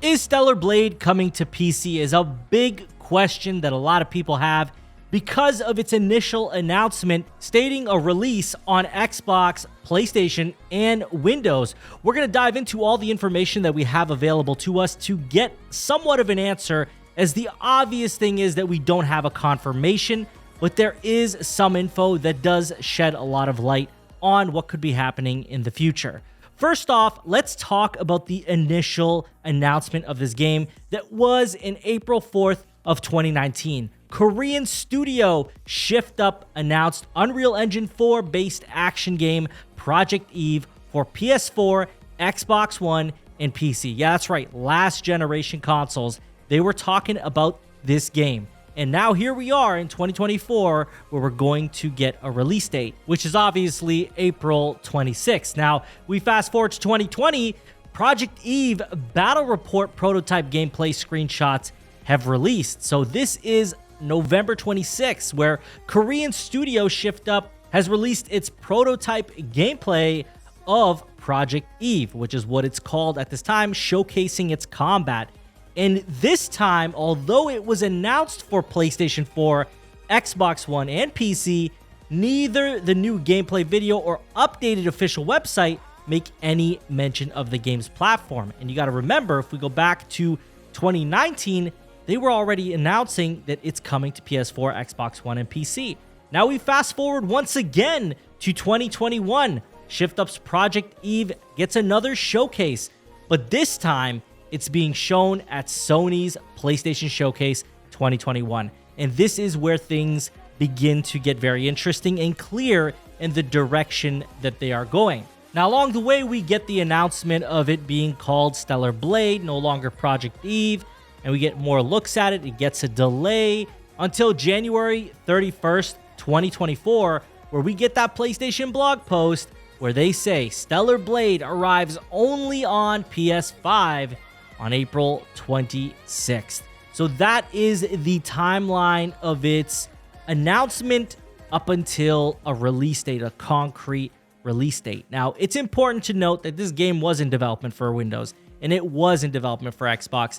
Is Stellar Blade coming to PC is a big question that a lot of people have because of its initial announcement stating a release on Xbox, PlayStation, and Windows. We're going to dive into all the information that we have available to us to get somewhat of an answer, as the obvious thing is that we don't have a confirmation, but there is some info that does shed a lot of light on what could be happening in the future. First off, let's talk about the initial announcement of this game that was in April 4th of 2019. Korean studio Shift Up announced Unreal Engine 4 based action game Project Eve for PS4, Xbox One, and PC. Yeah, that's right, last generation consoles. They were talking about this game. And now here we are in 2024 where we're going to get a release date, which is obviously April 26th. Now, we fast forward to 2020, Project Eve Battle Report prototype gameplay screenshots have released. So this is November 26th, where Korean studio Shift Up has released its prototype gameplay of Project Eve, which is what it's called at this time, showcasing its combat. And this time, although it was announced for PlayStation 4, Xbox One, and PC, neither the new gameplay video or updated official website make any mention of the game's platform. And you got to remember, if we go back to 2019, they were already announcing that it's coming to PS4, Xbox One, and PC. Now we fast forward once again to 2021. Shift Up's Project Eve gets another showcase, but this time it's being shown at Sony's PlayStation Showcase 2021. And this is where things begin to get very interesting and clear in the direction that they are going. Now, along the way, we get the announcement of it being called Stellar Blade, no longer Project Eve, and we get more looks at it. It gets a delay until January 31st, 2024, where we get that PlayStation blog post where they say Stellar Blade arrives only on PS5 on April 26th. So that is the timeline of its announcement up until a release date, a concrete release date. Now, it's important to note that this game was in development for Windows, and it was in development for Xbox.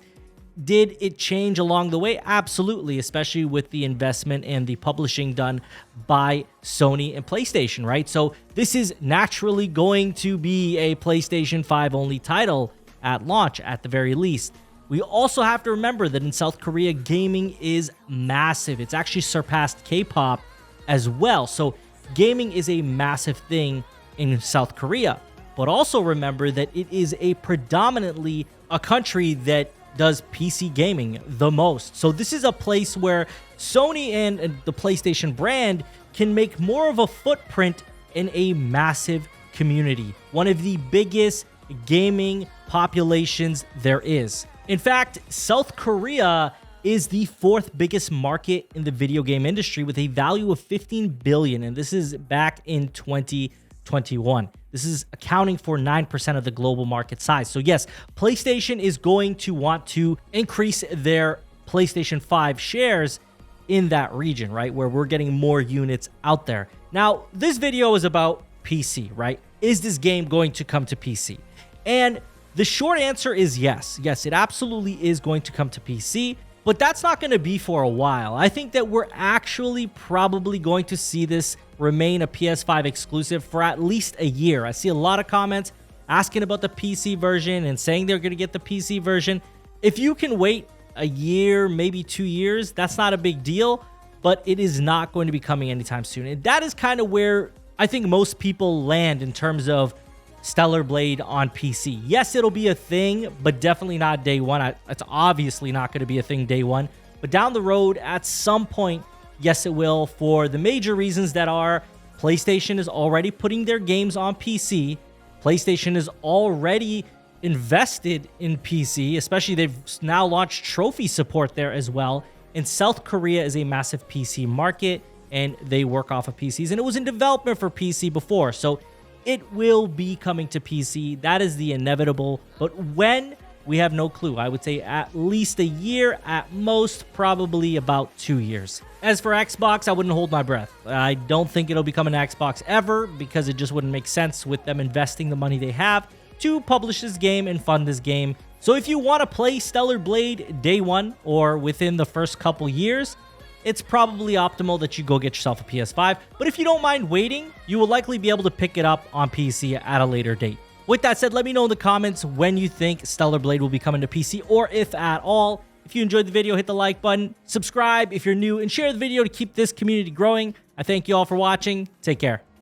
Did it change along the way? Absolutely, especially with the investment and the publishing done by Sony and PlayStation, right? So this is naturally going to be a PlayStation 5 only title at launch, at the very least. We also have to remember that in South Korea, gaming is massive. It's actually surpassed K-pop as well. So gaming is a massive thing in South Korea. But also remember that it is a predominantly a country that does PC gaming the most. So this is a place where Sony and the PlayStation brand can make more of a footprint in a massive community. One of the biggest gaming populations there is. In fact, South Korea is the fourth biggest market in the video game industry with a value of $15 billion, and this is back in 2021. This is accounting for 9% of the global market size. So yes, PlayStation is going to want to increase their PlayStation 5 shares in that region, right? Where we're getting more units out there. Now, this video is about PC, right? Is this game going to come to PC? And the short answer is yes. Yes, it absolutely is going to come to PC, but that's not going to be for a while. I think that we're actually probably going to see this remain a PS5 exclusive for at least a year. I see a lot of comments asking about the PC version and saying they're going to get the PC version. If you can wait a year, maybe 2 years, that's not a big deal, but it is not going to be coming anytime soon. And that is kind of where I think most people land in terms of Stellar Blade on PC. Yes, it'll be a thing, but definitely not day one. It's obviously not going to be a thing day one, but down the road at some point, yes, it will, for the major reasons that are PlayStation is already putting their games on PC. PlayStation is already invested in PC, especially they've now launched trophy support there as well. And South Korea is a massive PC market, and they work off of PCs, and it was in development for PC before. So it will be coming to PC. That is the inevitable. But when? We have no clue. I would say at least a year, at most probably about 2 years. As for Xbox, I wouldn't hold my breath. I don't think it'll become an Xbox ever because it just wouldn't make sense with them investing the money they have to publish this game and fund this game So if you want to play Stellar Blade day one or within the first couple years, it's probably optimal that you go get yourself a PS5. But if you don't mind waiting, you will likely be able to pick it up on PC at a later date. With that said, let me know in the comments when you think Stellar Blade will be coming to PC, or if at all. If you enjoyed the video, hit the like button, subscribe if you're new, and share the video to keep this community growing. I thank you all for watching. Take care.